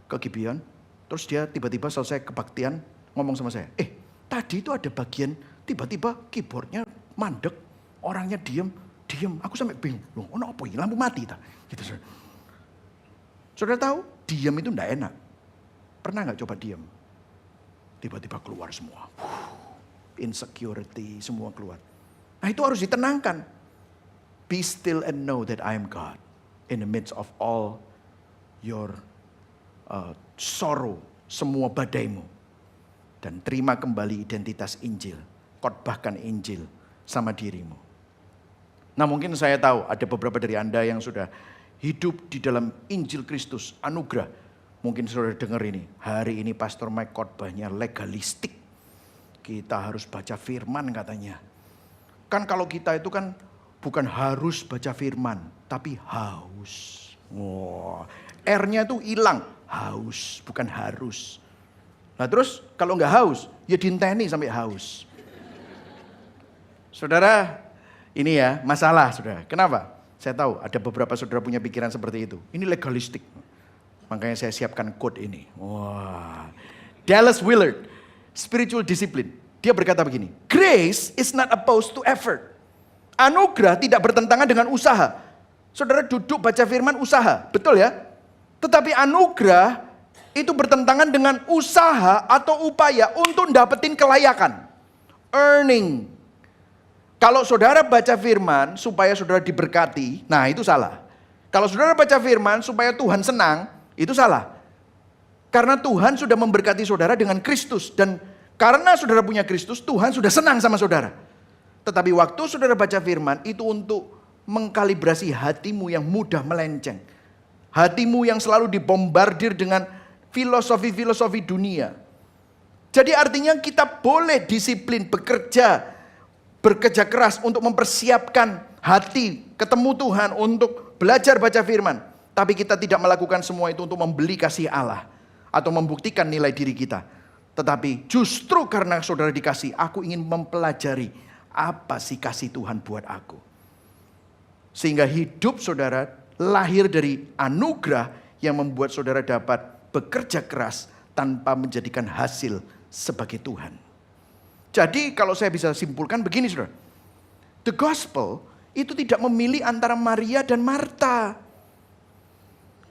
ke Gibeon. Terus dia tiba-tiba selesai kebaktian ngomong sama saya. Tadi itu ada bagian tiba-tiba keyboardnya mandek. Orangnya diam. Aku sampai bingung. Loh, apa ini? Lampu mati tak? Gitu, saudara. Saudara tahu, diam itu enggak enak. Pernah nggak coba diam? Tiba-tiba keluar semua. Insecurity, semua keluar. Nah itu harus ditenangkan. Be still and know that I am God. In the midst of all your sorrow, semua badaimu. Dan terima kembali identitas Injil. Khotbahkan Injil sama dirimu. Nah mungkin saya tahu ada beberapa dari Anda yang sudah hidup di dalam Injil Kristus, anugerah. Mungkin saudara dengar ini, hari ini Pastor Mike khotbahnya legalistik. Kita harus baca firman katanya. Kan kalau kita itu kan bukan harus baca firman, tapi haus. R-nya tuh hilang, haus, bukan harus. Nah terus kalau nggak haus, ya dinteni sampai haus. Saudara, ini ya masalah saudara. Kenapa? Saya tahu ada beberapa saudara punya pikiran seperti itu. Ini legalistik. Makanya saya siapkan quote ini. Dallas Willard, spiritual discipline. Dia berkata begini, grace is not opposed to effort. Anugerah tidak bertentangan dengan usaha. Saudara duduk baca firman usaha, betul ya? Tetapi anugerah itu bertentangan dengan usaha atau upaya untuk dapetin kelayakan. Earning. Kalau saudara baca firman supaya saudara diberkati, nah itu salah. Kalau saudara baca firman supaya Tuhan senang, itu salah. Karena Tuhan sudah memberkati saudara dengan Kristus. Dan karena saudara punya Kristus, Tuhan sudah senang sama saudara. Tetapi waktu saudara baca firman, itu untuk mengkalibrasi hatimu yang mudah melenceng. Hatimu yang selalu dibombardir dengan filosofi-filosofi dunia. Jadi artinya kita boleh disiplin, bekerja keras untuk mempersiapkan hati, ketemu Tuhan, untuk belajar baca firman. Tapi kita tidak melakukan semua itu untuk membeli kasih Allah. Atau membuktikan nilai diri kita. Tetapi justru karena saudara dikasih, aku ingin mempelajari apa sih kasih Tuhan buat aku. Sehingga hidup saudara lahir dari anugerah yang membuat saudara dapat bekerja keras tanpa menjadikan hasil sebagai Tuhan. Jadi kalau saya bisa simpulkan begini saudara. The gospel itu tidak memilih antara Maria dan Marta.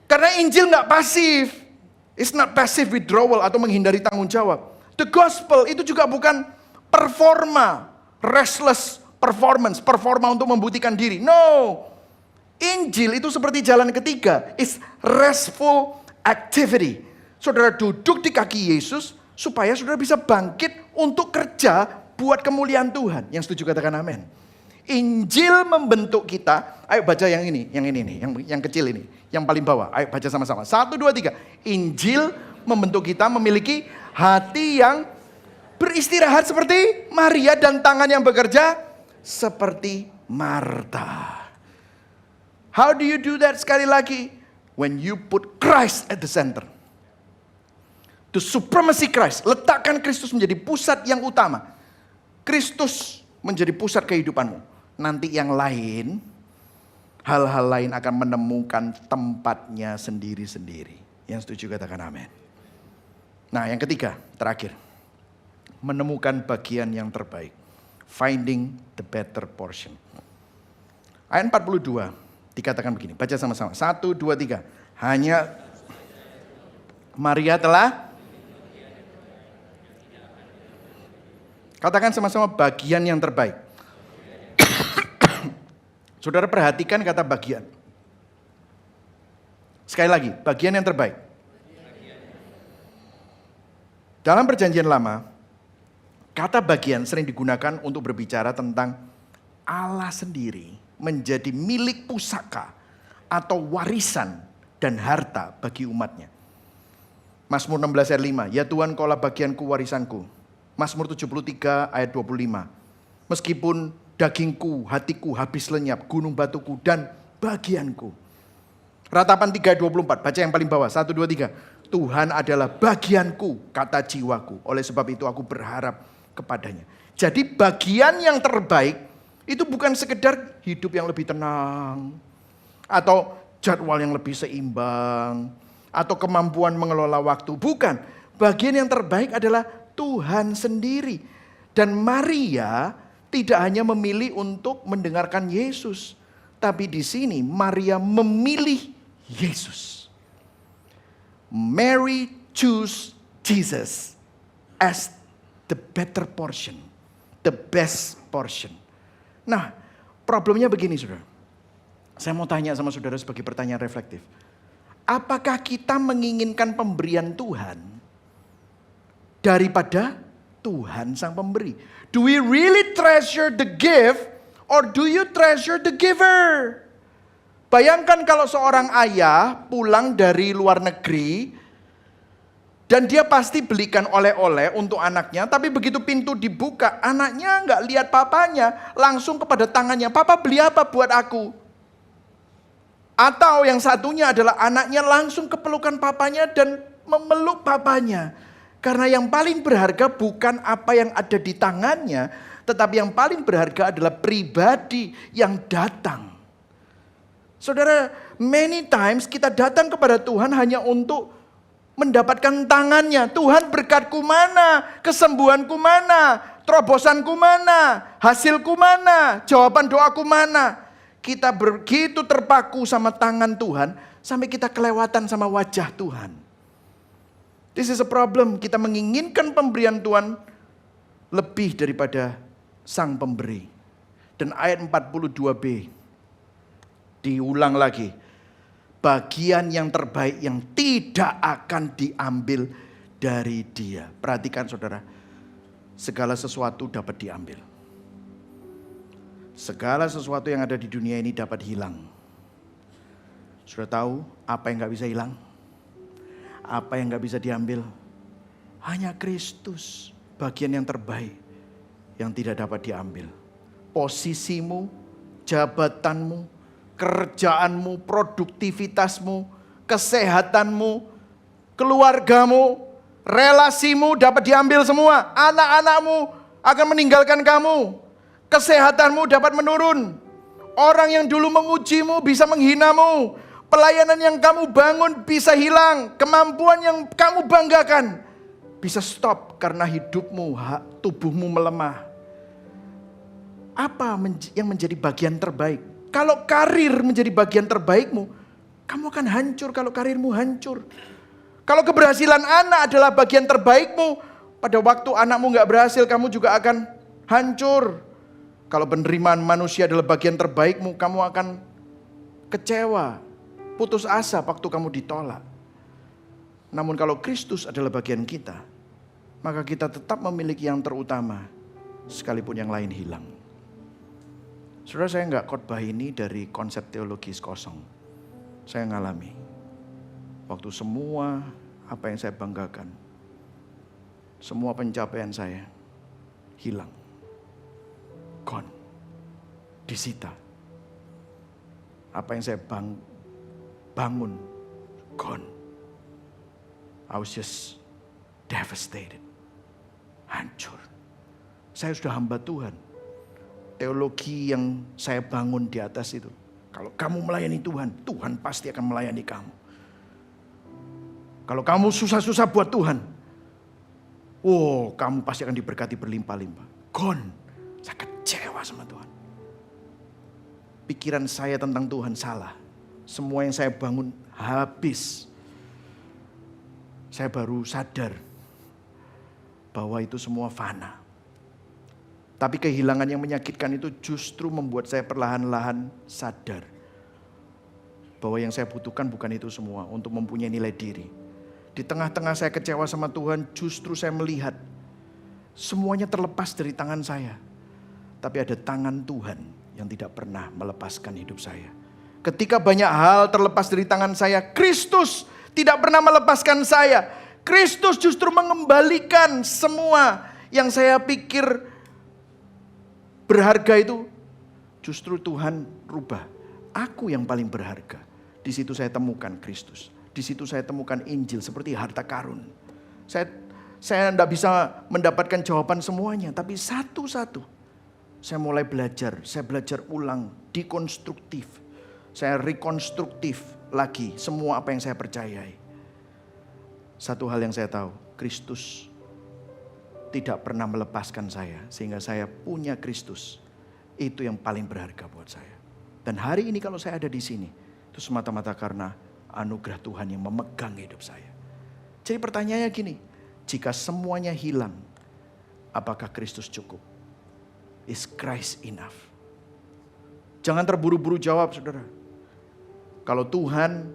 Karena Injil nggak pasif. It's not passive withdrawal atau menghindari tanggung jawab. The gospel itu juga bukan performa. Restless performance. Performa untuk membuktikan diri. No. Injil itu seperti jalan ketiga. It's restful activity. Saudara duduk di kaki Yesus supaya saudara bisa bangkit untuk kerja buat kemuliaan Tuhan. Yang setuju katakan amin. Injil membentuk kita. Ayo baca yang ini nih, yang kecil ini, yang paling bawah. Ayo baca sama-sama. 1, 2, 3. Injil membentuk kita memiliki hati yang beristirahat seperti Maria dan tangan yang bekerja seperti Marta. How do you do that? Sekali lagi, when you put Christ at the center. The supremacy Christ. Letakkan Kristus menjadi pusat yang utama. Kristus menjadi pusat kehidupanmu. Nanti yang lain, hal-hal lain akan menemukan tempatnya sendiri-sendiri. Yang setuju katakan amin. Nah yang ketiga, terakhir. Menemukan bagian yang terbaik. Finding the better portion. Ayat 42 dikatakan begini. Baca sama-sama. 1, 2, 3. Hanya Maria telah... Katakan sama-sama bagian yang terbaik. Saudara perhatikan kata bagian. Sekali lagi, bagian yang terbaik. Dalam perjanjian lama, kata bagian sering digunakan untuk berbicara tentang Allah sendiri menjadi milik pusaka atau warisan dan harta bagi umatnya. Mazmur 16 ayat 5, ya Tuhan kaulah bagianku warisanku. Mazmur 73 ayat 25, meskipun dagingku, hatiku habis lenyap, gunung batuku dan bagianku. Ratapan 3:24, baca yang paling bawah, 1, 2, 3. Tuhan adalah bagianku, kata jiwaku. Oleh sebab itu aku berharap kepadanya. Jadi bagian yang terbaik itu bukan sekedar hidup yang lebih tenang, atau jadwal yang lebih seimbang, atau kemampuan mengelola waktu. Bukan, bagian yang terbaik adalah Tuhan sendiri. Dan Maria tidak hanya memilih untuk mendengarkan Yesus, tapi di sini Maria memilih Yesus. Mary choose Jesus as the better portion, the best portion. Nah, problemnya begini saudara. Saya mau tanya sama saudara sebagai pertanyaan reflektif. Apakah kita menginginkan pemberian Tuhan daripada Tuhan sang pemberi? Do we really treasure the gift or do you treasure the giver? Bayangkan kalau seorang ayah pulang dari luar negeri dan dia pasti belikan oleh-oleh untuk anaknya, tapi begitu pintu dibuka, anaknya nggak lihat papanya, langsung kepada tangannya, papa beli apa buat aku? Atau yang satunya adalah anaknya langsung ke pelukan papanya dan memeluk papanya. Karena yang paling berharga bukan apa yang ada di tangannya, tetapi yang paling berharga adalah pribadi yang datang. Saudara, many times kita datang kepada Tuhan hanya untuk mendapatkan tangannya. Tuhan berkatku mana? Kesembuhanku mana? Terobosanku mana? Hasilku mana? Jawaban doaku mana? Kita begitu terpaku sama tangan Tuhan sampai kita kelewatan sama wajah Tuhan. This is a problem. Kita menginginkan pemberian Tuhan lebih daripada sang pemberi. Dan ayat 42b diulang lagi. Bagian yang terbaik yang tidak akan diambil dari dia. Perhatikan saudara, segala sesuatu dapat diambil. Segala sesuatu yang ada di dunia ini dapat hilang. Sudah tahu apa yang gak bisa hilang? Apa yang gak bisa diambil? Hanya Kristus, bagian yang terbaik yang tidak dapat diambil. Posisimu, jabatanmu, kerjaanmu, produktivitasmu, kesehatanmu, keluargamu, relasimu dapat diambil semua. Anak-anakmu akan meninggalkan kamu. Kesehatanmu dapat menurun. Orang yang dulu mengujimu bisa menghinamu. Pelayanan yang kamu bangun bisa hilang. Kemampuan yang kamu banggakan bisa stop karena hidupmu, tubuhmu melemah. Apa yang menjadi bagian terbaik? Kalau karir menjadi bagian terbaikmu, kamu akan hancur kalau karirmu hancur. Kalau keberhasilan anak adalah bagian terbaikmu, pada waktu anakmu gak berhasil, kamu juga akan hancur. Kalau penerimaan manusia adalah bagian terbaikmu, kamu akan kecewa, putus asa waktu kamu ditolak. Namun kalau Kristus adalah bagian kita, maka kita tetap memiliki yang terutama, sekalipun yang lain hilang. Saudara, saya nggak khotbah ini dari konsep teologis kosong. Saya ngalami. Waktu semua apa yang saya banggakan, semua pencapaian saya hilang. Gone. Disita. Apa yang saya bangun, gone. I was just devastated. Hancur. Saya sudah hamba Tuhan. Teologi yang saya bangun di atas itu, kalau kamu melayani Tuhan, Tuhan pasti akan melayani kamu. Kalau kamu susah-susah buat Tuhan, kamu pasti akan diberkati berlimpah-limpah. Gone. Saya kecewa sama Tuhan. Pikiran saya tentang Tuhan salah. Semua yang saya bangun habis. Saya baru sadar bahwa itu semua fana. Tapi kehilangan yang menyakitkan itu justru membuat saya perlahan-lahan sadar bahwa yang saya butuhkan bukan itu semua untuk mempunyai nilai diri. Di tengah-tengah saya kecewa sama Tuhan, justru saya melihat semuanya terlepas dari tangan saya. Tapi ada tangan Tuhan yang tidak pernah melepaskan hidup saya. Ketika banyak hal terlepas dari tangan saya, Kristus tidak pernah melepaskan saya. Kristus justru mengembalikan semua yang saya pikir berharga itu, justru Tuhan rubah. Aku yang paling berharga. Di situ saya temukan Kristus. Di situ saya temukan Injil seperti harta karun. Saya tidak bisa mendapatkan jawaban semuanya, tapi satu-satu. Saya mulai belajar, saya belajar ulang, dekonstruktif. Saya rekonstruktif lagi semua apa yang saya percayai. Satu hal yang saya tahu, Kristus tidak pernah melepaskan saya. Sehingga saya punya Kristus. Itu yang paling berharga buat saya. Dan hari ini kalau saya ada di sini, itu semata-mata karena anugerah Tuhan yang memegang hidup saya. Jadi pertanyaannya gini, jika semuanya hilang, apakah Kristus cukup? Is Christ enough? Jangan terburu-buru jawab, saudara. Kalau Tuhan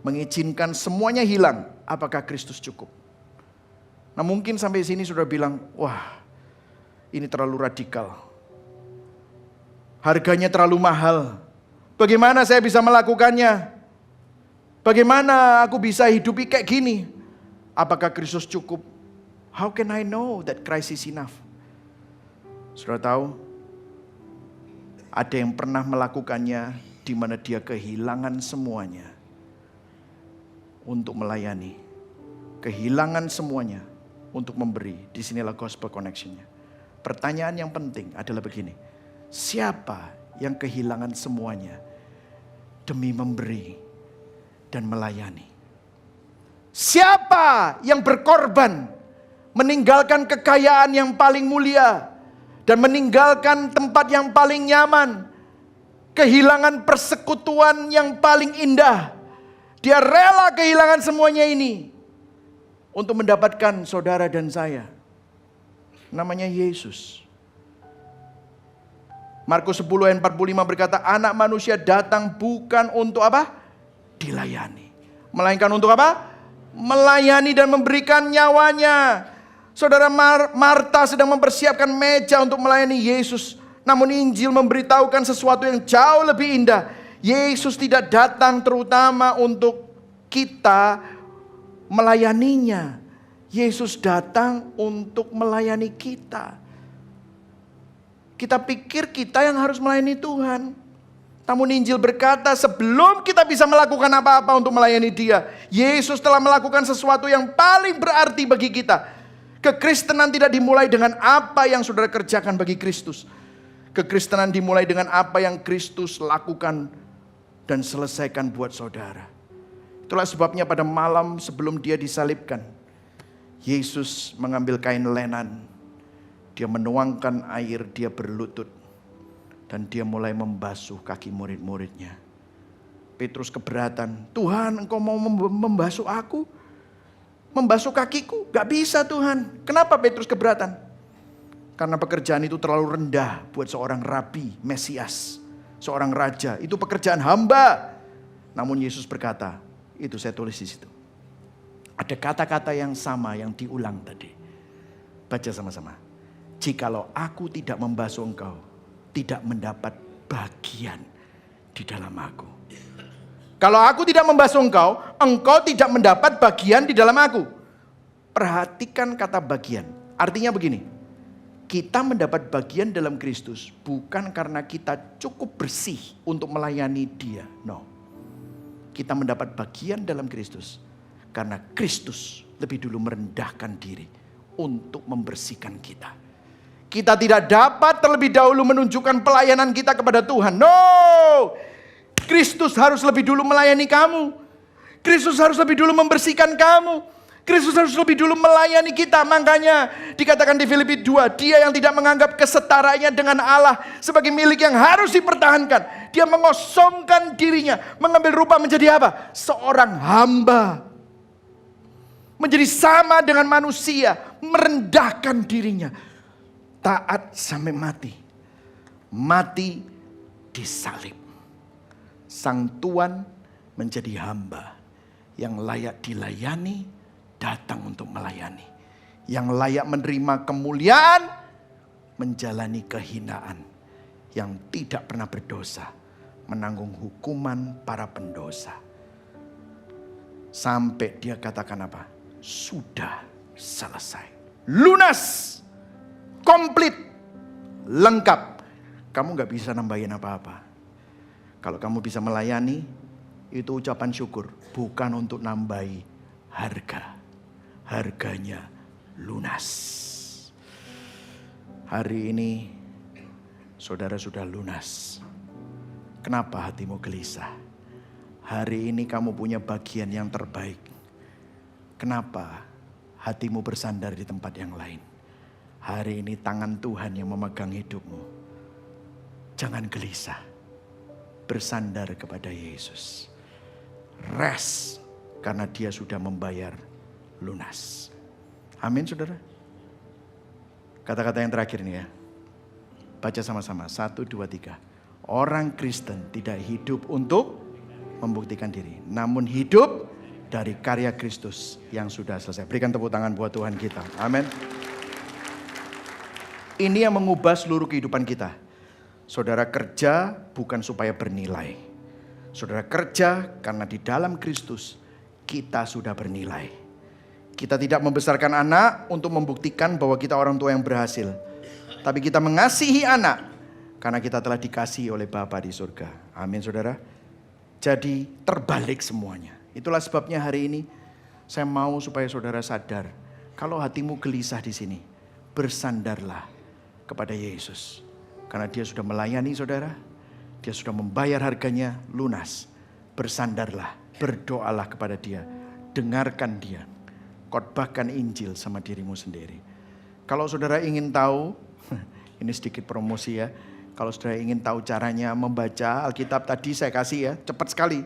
mengizinkan semuanya hilang, apakah Kristus cukup? Nah mungkin sampai sini sudah bilang, wah ini terlalu radikal. Harganya terlalu mahal. Bagaimana saya bisa melakukannya? Bagaimana aku bisa hidupi kayak gini? Apakah Kristus cukup? How can I know that Christ is enough? Saudara tahu, ada yang pernah melakukannya di mana dia kehilangan semuanya untuk melayani. Kehilangan semuanya untuk memberi. Disinilah gospel connection-nya. Pertanyaan yang penting adalah begini. Siapa yang kehilangan semuanya demi memberi dan melayani? Siapa yang berkorban meninggalkan kekayaan yang paling mulia dan meninggalkan tempat yang paling nyaman, kehilangan persekutuan yang paling indah? Dia rela kehilangan semuanya ini untuk mendapatkan saudara dan saya. Namanya Yesus. Markus 10 ayat 45 berkata, anak manusia datang bukan untuk apa? Dilayani. Melainkan untuk apa? Melayani dan memberikan nyawanya. Saudara, Marta sedang mempersiapkan meja untuk melayani Yesus. Namun Injil memberitahukan sesuatu yang jauh lebih indah. Yesus tidak datang terutama untuk kita melayaninya. Yesus datang untuk melayani kita. Kita pikir kita yang harus melayani Tuhan. Namun Injil berkata sebelum kita bisa melakukan apa-apa untuk melayani Dia, Yesus telah melakukan sesuatu yang paling berarti bagi kita. Kekristenan tidak dimulai dengan apa yang saudara kerjakan bagi Kristus. Kekristenan dimulai dengan apa yang Kristus lakukan dan selesaikan buat saudara. Itulah sebabnya pada malam sebelum Dia disalibkan, Yesus mengambil kain lenan. Dia menuangkan air, dia berlutut. Dan dia mulai membasuh kaki murid-muridnya. Petrus keberatan. Tuhan, engkau mau membasuh aku? Membasuh kakiku? Gak bisa Tuhan. Kenapa Petrus keberatan? Karena pekerjaan itu terlalu rendah buat seorang rabi, Mesias. Seorang raja. Itu pekerjaan hamba. Namun Yesus berkata, itu saya tulis di situ. Ada kata-kata yang sama yang diulang tadi. Baca sama-sama. Jikalau aku tidak membasuh engkau, tidak mendapat bagian di dalam aku. Kalau aku tidak membasuh engkau, engkau tidak mendapat bagian di dalam aku. Perhatikan kata bagian. Artinya begini. Kita mendapat bagian dalam Kristus bukan karena kita cukup bersih untuk melayani Dia. No. Kita mendapat bagian dalam Kristus karena Kristus lebih dulu merendahkan diri untuk membersihkan kita. Kita tidak dapat terlebih dahulu menunjukkan pelayanan kita kepada Tuhan. No! Kristus harus lebih dulu melayani kamu. Kristus harus lebih dulu membersihkan kamu. Kristus harus lebih dulu melayani kita. Makanya dikatakan di Filipi 2, dia yang tidak menganggap kesetaraannya dengan Allah sebagai milik yang harus dipertahankan. Dia mengosongkan dirinya, mengambil rupa menjadi apa? Seorang hamba. Menjadi sama dengan manusia, merendahkan dirinya. Taat sampai mati. Mati disalib. Sang Tuan menjadi hamba. Yang layak dilayani, datang untuk melayani. Yang layak menerima kemuliaan, menjalani kehinaan. yang tidak pernah berdosa menanggung hukuman para pendosa. Sampai dia katakan apa? Sudah selesai. Lunas. Komplit. Lengkap. Kamu gak bisa nambahin apa-apa. Kalau kamu bisa melayani, itu ucapan syukur. Bukan untuk nambahi harga. Harganya lunas. Hari ini saudara sudah lunas. Kenapa hatimu gelisah? Hari ini kamu punya bagian yang terbaik. Kenapa hatimu bersandar di tempat yang lain? Hari ini tangan Tuhan yang memegang hidupmu. Jangan gelisah. Bersandar kepada Yesus. Rest karena dia sudah membayar lunas. Amin saudara. Kata-kata yang terakhir nih ya. Baca sama-sama. 1, 2, 3. Orang Kristen tidak hidup untuk membuktikan diri. Namun hidup dari karya Kristus yang sudah selesai. Berikan tepuk tangan buat Tuhan kita. Amin. Ini yang mengubah seluruh kehidupan kita. Saudara kerja bukan supaya bernilai. Saudara kerja karena di dalam Kristus kita sudah bernilai. Kita tidak membesarkan anak untuk membuktikan bahwa kita orang tua yang berhasil. Tapi kita mengasihi anak karena kita telah dikasihi oleh Bapa di surga. Amin saudara. Jadi terbalik semuanya. Itulah sebabnya hari ini saya mau supaya saudara sadar. Kalau hatimu gelisah di sini, bersandarlah kepada Yesus. Karena dia sudah melayani saudara. Dia sudah membayar harganya lunas. Bersandarlah, berdoalah kepada dia. Dengarkan dia. Khotbahkan Injil sama dirimu sendiri. Kalau saudara ingin tahu, ini sedikit promosi ya. Kalau saudara ingin tahu caranya membaca Alkitab tadi saya kasih ya, cepat sekali.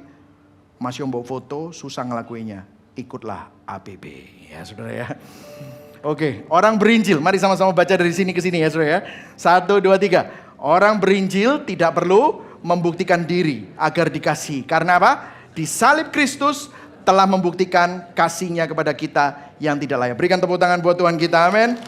Masih mau foto, susah ngelakuinnya. Ikutlah APB ya saudara ya. Oke, orang berinjil. Mari sama-sama baca dari sini ke sini ya saudara ya. 1, 2, 3. Orang berinjil tidak perlu membuktikan diri agar dikasihi. Karena apa? Di salib Kristus telah membuktikan kasih-Nya kepada kita yang tidak layak. Berikan tepuk tangan buat Tuhan kita. Amin.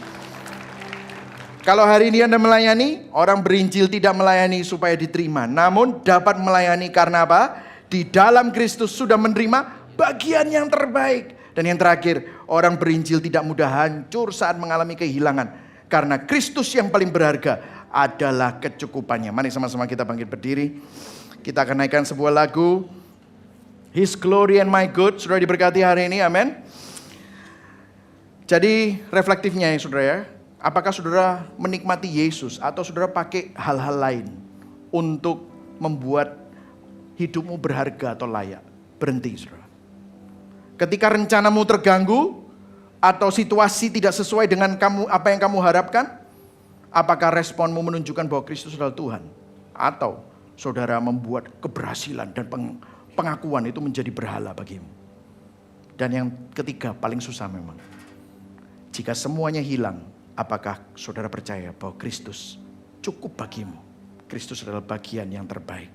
Kalau hari ini Anda melayani, orang berinjil tidak melayani supaya diterima. Namun dapat melayani karena apa? Di dalam Kristus sudah menerima bagian yang terbaik. Dan yang terakhir, orang berinjil tidak mudah hancur saat mengalami kehilangan. Karena Kristus yang paling berharga adalah kecukupannya. Mari sama-sama kita bangkit berdiri. Kita akan naikkan sebuah lagu. His glory and my good. Sudah diberkati hari ini, amin. Jadi reflektifnya ya saudara ya. Apakah saudara menikmati Yesus atau saudara pakai hal-hal lain untuk membuat hidupmu berharga atau layak? Berhenti saudara. Ketika rencanamu terganggu atau situasi tidak sesuai dengan apa yang kamu harapkan, apakah responmu menunjukkan bahwa Kristus adalah Tuhan? Atau saudara membuat keberhasilan dan pengakuan itu menjadi berhala bagimu? Dan yang ketiga paling susah memang. Jika semuanya hilang, apakah saudara percaya bahwa Kristus cukup bagimu? Kristus adalah bagian yang terbaik.